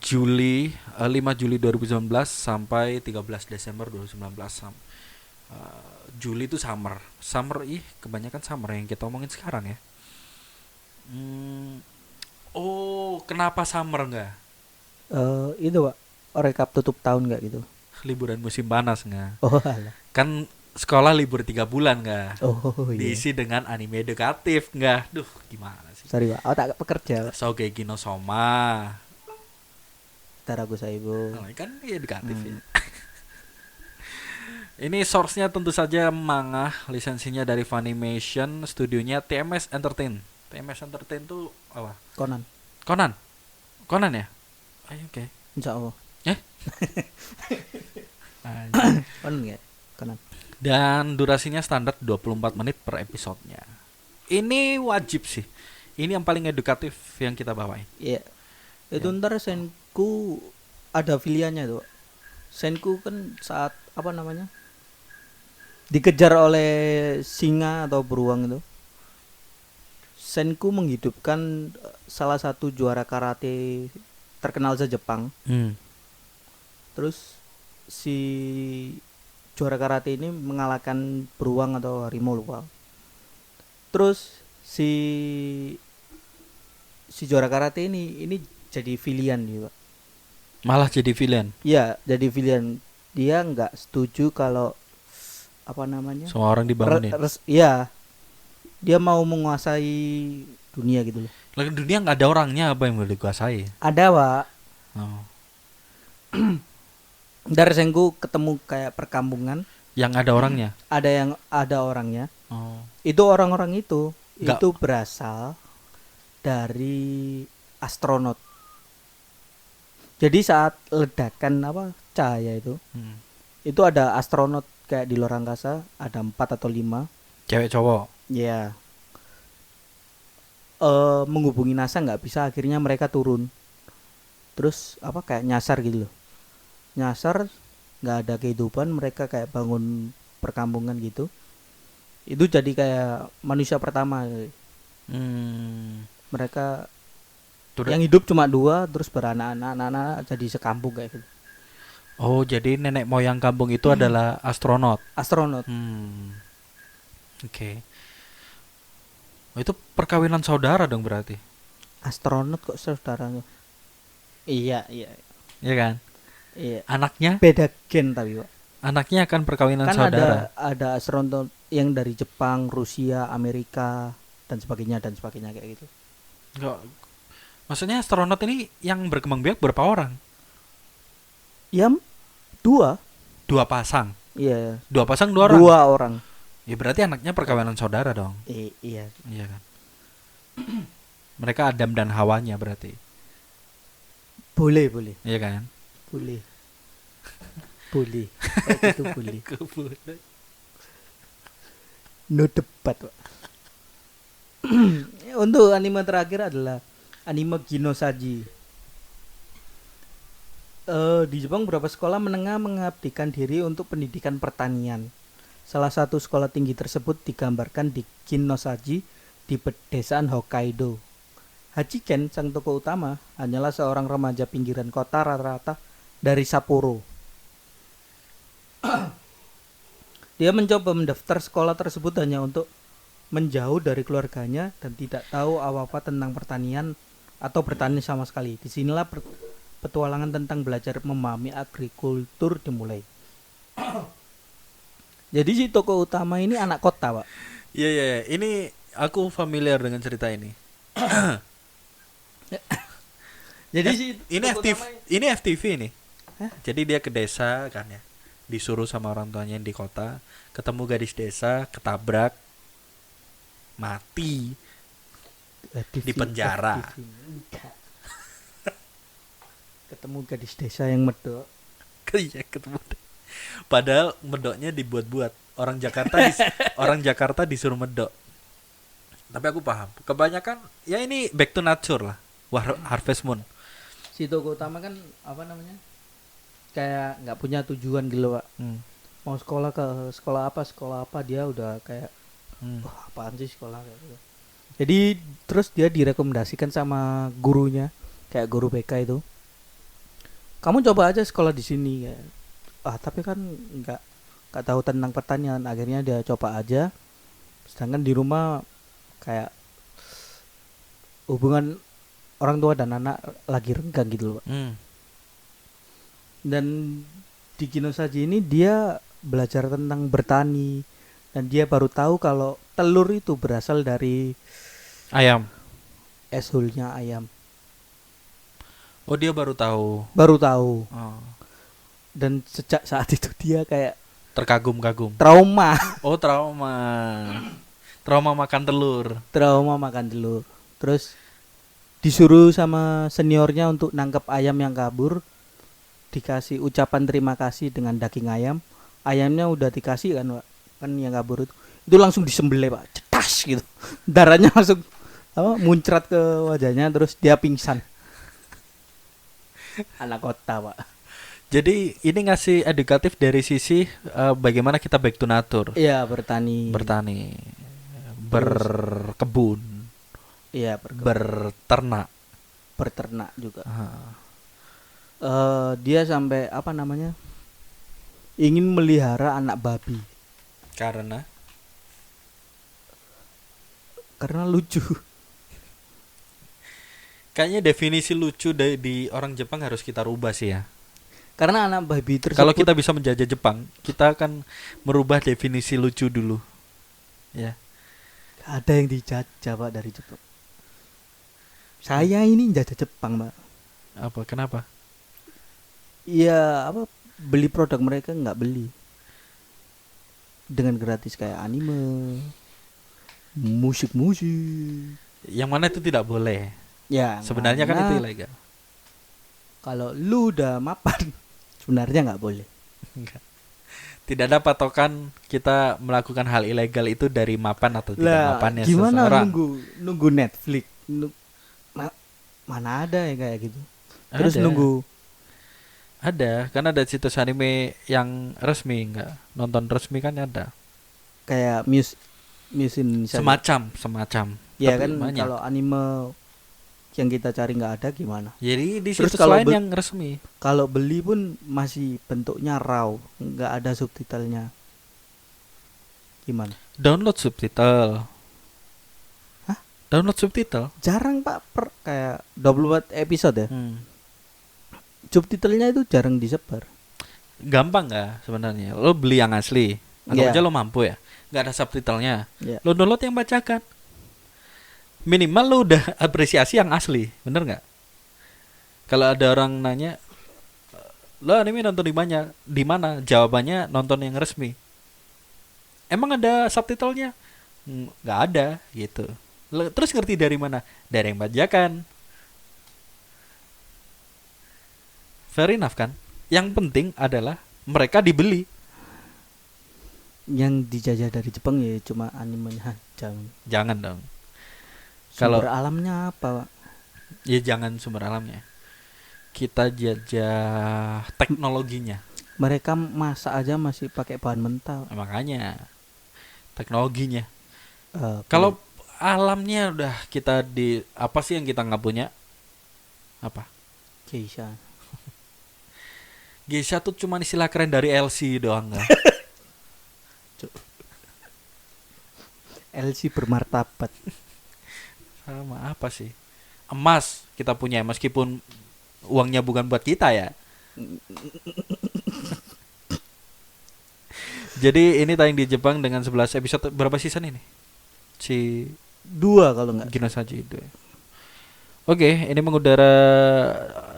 Juli 2019 sampai 13 Desember 2019. Juli itu summer, kebanyakan summer yang kita omongin sekarang ya. Oh, kenapa summer nggak? Itu, Pak. Rekap tutup tahun nggak gitu? Liburan musim panas nggak? Oh, alah. Kan sekolah libur 3 bulan nggak? Oh, iya. Diisi dengan anime edukatif nggak? Duh, gimana sih? Sorry, Pak. Tak pekerja, Pak. Shogeki no Soma. Taraku Saibo. Oh, kan edukatif ya. Ini source-nya tentu saja manga, lisensinya dari Funimation, studionya TMS Entertain. TMS Entertain tuh apa? Conan. Conan ya? Oke. Insya Allah. Conan nggak? Conan. Dan durasinya standar 24 menit per episodenya. Ini wajib sih. Ini yang paling edukatif yang kita bawain. Iya. Itu ntar Senku ada filiannya tuh. Senku kan saat apa namanya? Dikejar oleh singa atau beruang itu. Senku menghidupkan salah satu juara karate terkenal se-Jepang. Terus si juara karate ini mengalahkan beruang atau harimau lupa. Terus si juara karate ini jadi villain juga. Malah jadi villain. Iya, jadi villain. Dia nggak setuju kalau apa namanya? Semua orang dibangunin. Iya. Dia mau menguasai dunia gitu loh. Lagi dunia nggak ada orangnya, apa yang boleh dikuasai? Ada, Pak. Oh. Dari Senku ketemu kayak perkampungan, Yang ada orangnya. ada orangnya. Oh. Itu orang-orang itu Nggak. itu berasal dari astronot. Jadi saat ledakan apa cahaya itu ada astronot kayak di luar angkasa, ada 4 atau 5. Cewek cowok. Ya. Menghubungi NASA nggak bisa, akhirnya mereka turun. Terus apa kayak nyasar gitu loh. Nyasar, nggak ada kehidupan, mereka kayak bangun perkampungan gitu. Itu jadi kayak manusia pertama. Mereka yang hidup cuma 2, terus beranak-anak jadi sekampung kayak gitu. Oh, jadi nenek moyang kampung itu adalah astronot. astronot. Oke. Oh, itu perkawinan saudara dong berarti. Astronot kok saudaranya. Iya, iya. Iya kan? Iya. Anaknya Beda gen tapi, Pak. anaknya akan perkawinan Kan saudara. ada astronot yang dari Jepang, Rusia, Amerika dan sebagainya kayak gitu. Enggak. Maksudnya astronot ini yang berkembang biak berapa orang? Ya, dua. Dua pasang. Iya, Dua pasang dua orang. dua orang. Ya berarti anaknya perkawinan saudara dong. Iya. Iya kan? Mereka Adam dan Hawanya berarti. Boleh. Iya kan? Boleh. Kayak gitu boleh. No debat, Pak. Untuk anime terakhir adalah anime Ginosaji. Di Jepang beberapa sekolah menengah mengabdikan diri untuk pendidikan pertanian. Salah satu sekolah tinggi tersebut digambarkan di Ginosaji di pedesaan Hokkaido. Hachiken, sang tokoh utama, hanyalah seorang remaja pinggiran kota rata-rata dari Sapporo. Dia mencoba mendaftar sekolah tersebut hanya untuk menjauh dari keluarganya dan tidak tahu apa-apa tentang pertanian atau bertani sama sekali. Disinilah petualangan tentang belajar memahami agrikultur dimulai. Jadi si tokoh utama ini anak kota, Pak. Iya. Ini aku familiar dengan cerita ini. Jadi si Ini tokoh FTV, utama ini FTV ini. Hah? Jadi dia ke desa kan ya. Disuruh sama orang tuanya yang di kota, ketemu gadis desa, ketabrak, mati. Di penjara. Ketemu gadis desa yang medok. Iya, ketemu. Padahal medoknya dibuat-buat. Orang Jakarta disuruh medok. Tapi aku paham. Kebanyakan ya ini back to nature lah. Harvest Moon. Si tokoh utama kan apa namanya? Kayak nggak punya tujuan gitu, Pak. Mau sekolah ke sekolah apa dia udah kayak wah, apaan sih sekolah kayak gitu. Jadi terus dia direkomendasikan sama gurunya, kayak guru BK itu. Kamu coba aja sekolah di sini kayak. Tapi kan nggak tahu tentang pertanian. Akhirnya dia coba aja. Sedangkan di rumah kayak hubungan orang tua dan anak lagi renggang gitu loh, Pak. Dan di Kinosaji ini dia belajar tentang bertani dan dia baru tahu kalau telur itu berasal dari Ayam. eshole-nya ayam. Oh, dia baru tahu. Oh. Dan sejak saat itu dia kayak Terkagum-kagum. trauma Oh, trauma. Trauma makan telur. makan telur. Terus disuruh sama seniornya untuk nangkep ayam yang kabur, dikasih ucapan terima kasih dengan daging ayam. Ayamnya udah dikasih kan, Pak, kan yang kabur itu langsung disembelih, Pak, cetas gitu. Darahnya langsung muncrat ke wajahnya, terus dia pingsan. Anak kota, Pak. Jadi ini ngasih edukatif dari sisi bagaimana kita back to nature. Iya, bertani, berkebun, iya, berternak juga. Dia sampai apa namanya, ingin melihara anak babi karena lucu. kayaknya definisi lucu di orang Jepang harus kita rubah sih ya. Karena anak babi tersebut, Kalau kita bisa menjajah Jepang, kita akan merubah definisi lucu dulu. Ya. ada yang dijajah, Pak, dari Jepang. Saya ini jajah Jepang, Pak. Apa? Kenapa? Iya, beli produk mereka nggak beli dengan gratis kayak anime, musik. Yang mana itu tidak boleh. Ya, Sebenarnya kan itu ilegal. Kalau lu udah mapan, sebenarnya nggak boleh. Enggak. Tidak ada patokan kita melakukan hal ilegal itu dari mapan atau tidak mapannya gimana seseorang. nunggu Netflix? Mana ada ya kayak gitu. Terus Ada. nunggu. Ada, kan ada situs anime yang resmi, enggak nonton resmi kan ada. Kayak Muse Indonesia. Semacam. Ya Tapi kan banyak. kalau anime yang kita cari nggak ada gimana? Jadi di Terus situs kalau lain yang resmi. Kalau beli pun masih bentuknya raw, nggak ada subtitlenya. Gimana? Download subtitle. Hah? Download subtitle? Jarang Pak, kayak 24 episode ya. Subtitlenya itu jarang disebar. Gampang nggak sebenarnya? Lo beli yang asli, anggap Iya. aja lo mampu ya, nggak ada subtitlenya. Iya. Lo download yang bacakan. Minimal lo udah apresiasi yang asli, bener nggak? Kalau ada orang nanya, lo anime nonton di mana? Di mana? Jawabannya nonton yang resmi. Emang ada subtitlenya? Nggak ada, gitu. Lo terus ngerti dari mana? Dari yang bacakan. Fair enough kan? Yang penting adalah mereka dibeli. Yang dijajah dari Jepang ya cuma animenya aja. Jangan dong. Sumber Kalau alamnya apa, Pak? ya jangan sumber alamnya. Kita jajah teknologinya. Mereka masak aja masih pakai bahan mentah. Makanya teknologinya. Eh, Kalau alamnya udah kita di apa sih yang kita nggak punya? Apa? geisha. Geisha tuh cuma istilah keren dari LC doang kan? LC bermartabat. Sama apa sih? Emas kita punya meskipun uangnya bukan buat kita ya. Jadi ini tayang di Jepang dengan 11 episode. Berapa season ini? Si 2 kalau nggak. Gina saja itu ya. Oke, ini mengudara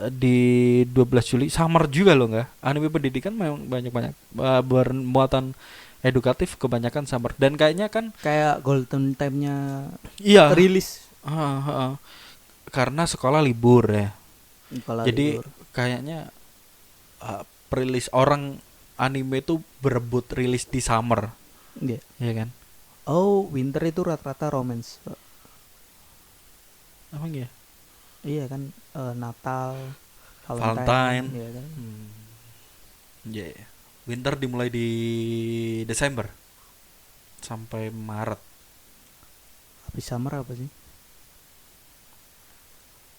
di 12 Juli. Summer juga loh nggak? Anime pendidikan memang banyak-banyak bermuatan edukatif, kebanyakan summer. Dan kayaknya kan Kayak golden time-nya iya rilis. Karena sekolah libur ya. Kalau Jadi libur. kayaknya perilis orang anime itu berebut rilis di summer, Iya. ya kan? Oh, winter itu rata-rata romance, Pak. Emang ya? Iya kan, Natal, Valentine. iya kan. Ya, winter dimulai di Desember sampai Maret. Habis summer apa sih?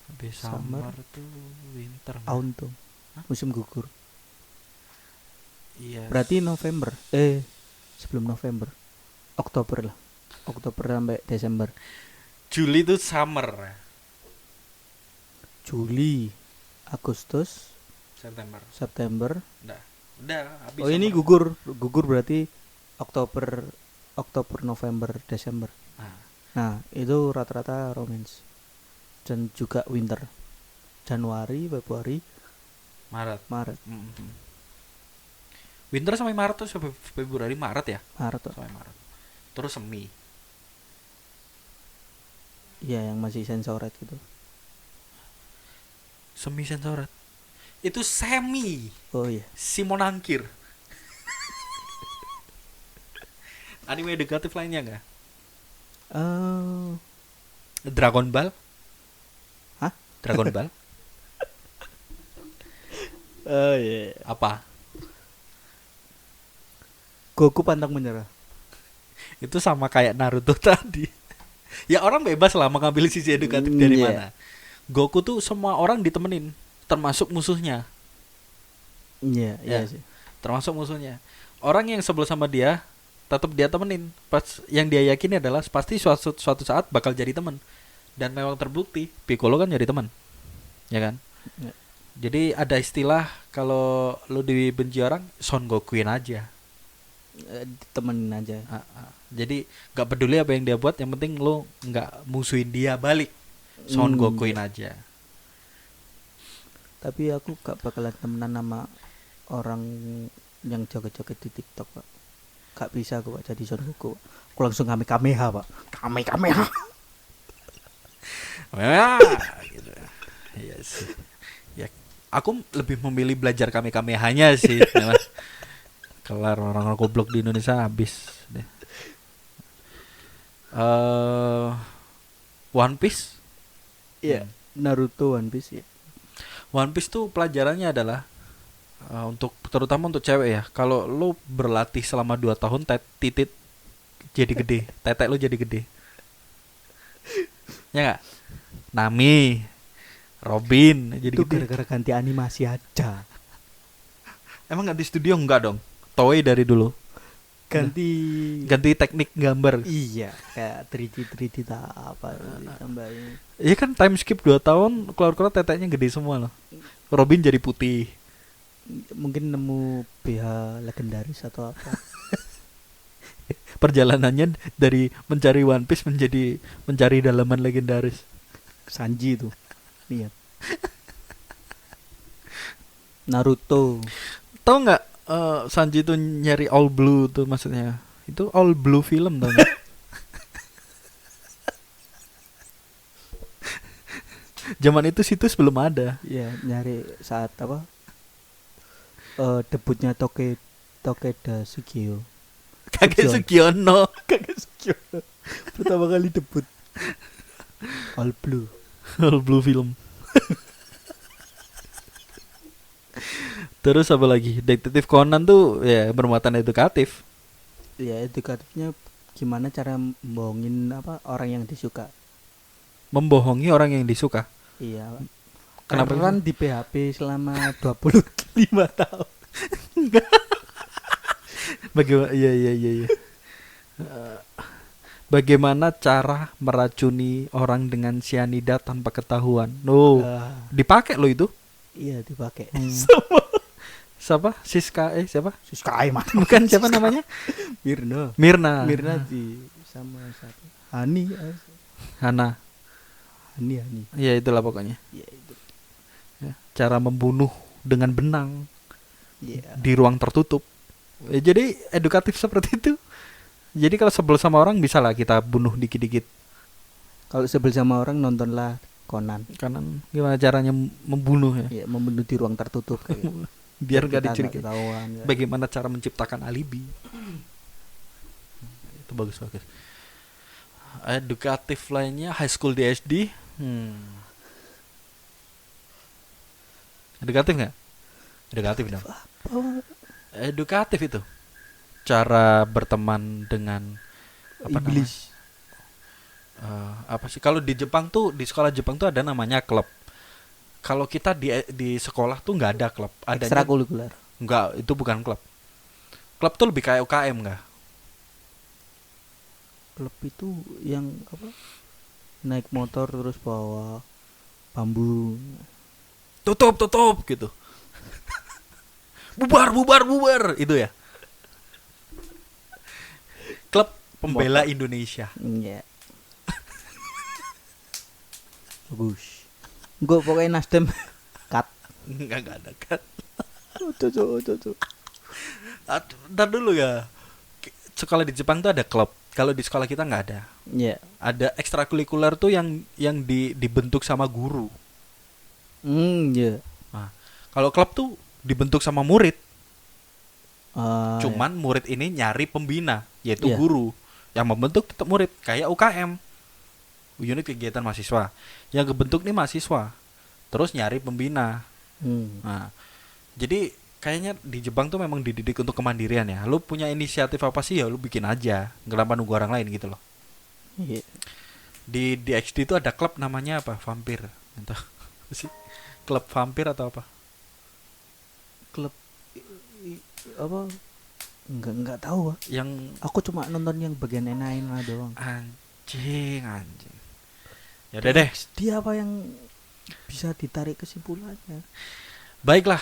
Habis Summer. summer tuh winter. Autumn. Hah? Musim gugur. Iya. Berarti November. Sebelum November. Oktober lah. Oktober sampai Desember. Juli tuh summer. Juli, Agustus, September. September. Udah habis. Oh, ini summer. gugur berarti Oktober, November, Desember. Nah, itu rata-rata romance. Dan juga winter. Januari, Februari, Maret. Maret. Winter sampai Maret tuh sampai Februari Maret ya? Maret tuh. Sampai Maret. Terus semi. Iya, yang masih sensoret gitu. Semi sensoret. Itu semi. Oh iya. Simon Angkir. Anime edukatif lainnya enggak? Dragon Ball? Hah? Dragon Ball? Oh iya. Apa? Goku pantang menyerah. Itu sama kayak Naruto tadi. Ya orang bebas lah mengambil sisi edukatif dari Iya. mana. Goku tuh semua orang ditemenin, termasuk musuhnya. Iya, iya Ya. sih. Termasuk musuhnya. Orang yang sebel sama dia tetap dia temenin. Pas yang dia yakini adalah pasti suatu saat bakal jadi teman. Dan memang terbukti Piccolo kan jadi teman. Ya kan? Ya. Jadi ada istilah kalau lu dibenci orang Son Gokuin aja. Temenin aja. Jadi gak peduli apa yang dia buat, yang penting lu nggak musuhin dia balik. Son Gokuin aja. Tapi aku gak bakalan temenan sama orang yang joget-joget di TikTok, Pak. Gak bisa aku, Pak, jadi Son Goku. Aku langsung Kamehameha, Pak. Kamehameha. Wah, gitu. Iya sih. Ya, aku lebih memilih belajar Kamehamehanya sih. Memang. Kelar orang-orang goblok di Indonesia habis deh. One Piece. Iya, Naruto, One Piece ya. One Piece tuh pelajarannya adalah untuk terutama untuk cewek ya. Kalau lu berlatih selama 2 tahun titit jadi gede, tetek lu jadi gede. Ya enggak? Nami, Robin, jadi Itu gitu. gara-gara ganti animasi aja. Emang ganti studio enggak dong? Toei dari dulu. Ganti teknik gambar. Iya, kayak 3D tak apa ditambahin. Iya kan time skip 2 tahun, keluar-keluar teteknya gede semua loh. Robin jadi putih. Mungkin nemu BH legendaris atau apa. Perjalanannya dari mencari One Piece menjadi mencari dalaman legendaris. Sanji itu. Lihat. Naruto. Tahu nggak Sanji itu nyari all blue tuh maksudnya? Itu all blue film tau nggak? Zaman itu situs belum ada. Ya, nyari saat apa? Debutnya Tokeda Sugio. Kakek Sugiono. Kakek Sugio. Pertama kali debut. All Blue. All blue film. Terus apa lagi? Detektif Conan tuh ya bermuatan edukatif. Ya, edukatifnya gimana cara membohongin apa orang yang disuka. Membohongi orang yang disuka. Iya. Kenapa Karena di PHP selama 25 tahun. Bagaimana? Iya. Bagaimana cara meracuni orang dengan cyanida tanpa ketahuan? Dipakai loh itu. Iya, dipakai. Siapa? Siapa? Suskai mah. Bukan siapa namanya? Mirna. Mirna. Di sama satu. Hani. Hana. Hani. Ya itulah pokoknya. Ya itu. Ya, cara membunuh dengan benang Iya. di ruang tertutup. Ya, jadi edukatif seperti itu. Jadi kalau sebel sama orang bisa lah kita bunuh dikit-dikit. Kalau sebel sama orang nontonlah Conan. Kanan gimana caranya membunuh ya? Ya, membunuh di ruang tertutup kayak. Biar gak Kita dicurigai. ketahuan. Ya. Bagaimana cara menciptakan alibi? Itu bagus. Edukatif lainnya High School DxD. Edukatif nggak? Edukatif dong. Edukatif itu. Cara berteman dengan apa Iblis. apa sih? Kalau di Jepang tuh di sekolah Jepang tuh ada namanya klub. Kalau kita di sekolah tuh nggak ada klub. Adanya Ekstrakurikuler. nggak, itu bukan klub. Klub tuh lebih kayak UKM nggak? Klub itu yang apa? Naik motor terus bawa bambu. Tutup gitu. bubar itu ya. Klub Pembela Indonesia. Iya. Bagus. Gue pokoknya Nasdem cut. Enggak ada kan. Cocok. Ntar dulu ya. Sekolah di Jepang tuh ada klub. Kalau di sekolah kita nggak ada. Iya. Ada ekstrakurikuler tuh yang dibentuk sama guru. Iya. Nah, kalau klub tuh dibentuk sama murid. Ah, Cuman murid ini nyari pembina, yaitu Iya. guru. Yang membentuk tetap murid, kayak UKM. Unit kegiatan mahasiswa. Yang kebentuk nih mahasiswa. Terus nyari pembina. Nah, jadi kayaknya di Jepang tuh memang dididik untuk kemandirian ya. Lu punya inisiatif apa sih ya lu bikin aja. Kenapa nunggu orang lain gitu loh. Iya. Di DxD itu ada klub namanya apa? Vampir. Entah sih. Klub vampir atau apa? Klub apa? Enggak tahu, Pak. Yang Aku cuma nonton yang bagian enak-enak doang. anjing. Ya udah deh. Dia apa yang bisa ditarik kesimpulannya? Baiklah.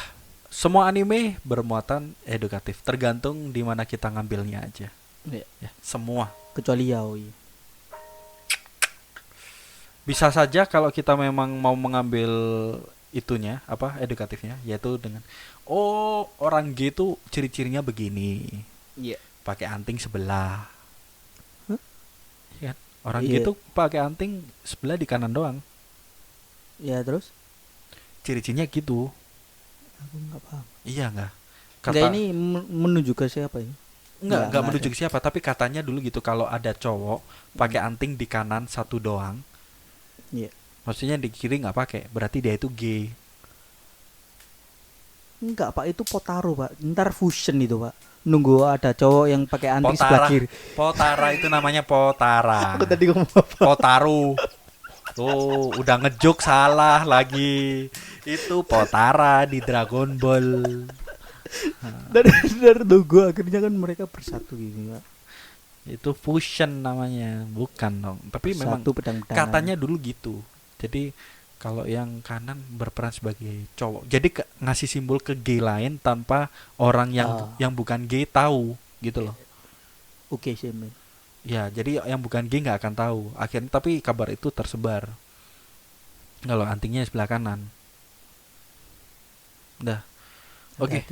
Semua anime bermuatan edukatif, tergantung di mana kita ngambilnya aja. Iya. Ya, semua. Kecuali yaoi. Bisa saja kalau kita memang mau mengambil itunya, apa edukatifnya, yaitu dengan orang G itu ciri-cirinya begini. Iya. Pakai anting sebelah. Hah? Ya, orang Iya. G itu pakai anting sebelah di kanan doang. Ya terus? Ciri-cirinya gitu. Aku nggak paham. Iya enggak? Enggak, ini menuju ke siapa ini? Enggak nggak menuju ada. ke siapa, tapi katanya dulu gitu kalau ada cowok pakai anting di kanan satu doang. Iya. Maksudnya di kiri nggak pakai, berarti dia itu gay. Enggak, Pak, itu Potaro, Pak. Ntar fusion itu, Pak. Nunggu ada cowok yang pakai anting sebelah kiri. Potara itu namanya potara. Aku tadi ngomong apa? Potaru. Oh, udah ngejok salah lagi. Itu Potara di Dragon Ball. Dari tunggu akhirnya kan mereka bersatu gitu ya. Itu fusion namanya, bukan dong. Tapi memang Satu pedang-pedangan. katanya dulu gitu. Jadi kalau yang kanan berperan sebagai cowok. Jadi ngasih simbol ke gay lain tanpa orang yang bukan gay tahu gitu loh. Oke sih men. Ya, jadi yang bukan gay nggak akan tahu. Akhirnya tapi kabar itu tersebar. Kalau antingnya sebelah kanan. Dah. Oke.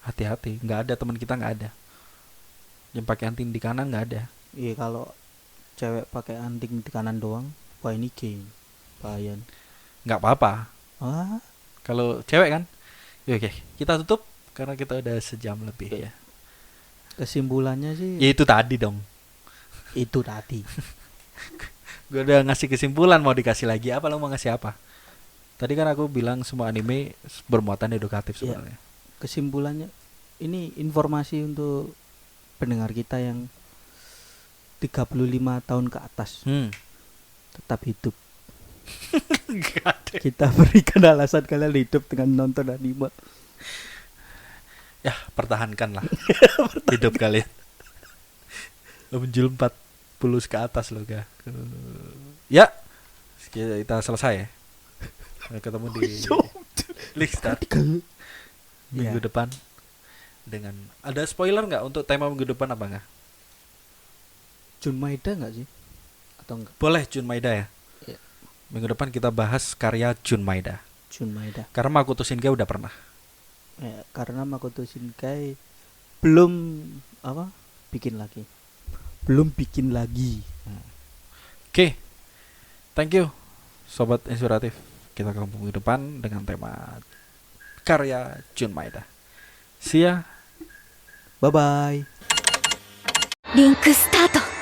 Hati-hati, nggak ada teman kita nggak ada. Yang pakai anting di kanan nggak ada. Iya kalau cewek pakai anting di kanan doang, wah ini gay. Bahaya. Nggak apa-apa. Ah, Kalau cewek kan. Ya, oke, kita tutup karena kita udah sejam lebih Oke. ya. kesimpulannya sih Ya itu tadi dong. itu tadi. Gue udah ngasih kesimpulan, mau dikasih lagi apa, lo mau ngasih apa? Tadi kan aku bilang semua anime bermuatan edukatif Iya. sebenarnya. Kesimpulannya ini informasi untuk pendengar kita yang 35 tahun ke atas tetap hidup. Nggak ada. Kita berikan alasan kalian hidup dengan nonton anime. Ya, pertahankanlah hidup kalian. Lo menjual 40 ke atas lo ga. Ya, kita selesai ya. Sampai ketemu di Lickstart minggu Ya. depan. Dengan ada spoiler nggak untuk tema minggu depan apa nggak? Jun Maeda nggak sih? Atau enggak? Boleh Jun Maeda ya. Iya. Minggu depan kita bahas karya Jun Maeda. Jun Maeda. Karena Makoto Shinkai udah pernah. Ya, karena Makoto Shinkai belum bikin lagi. Oke. Thank you sobat inspiratif. Kita ketemu minggu depan dengan tema karya Jun Maeda. See ya. Bye bye. リンクスタート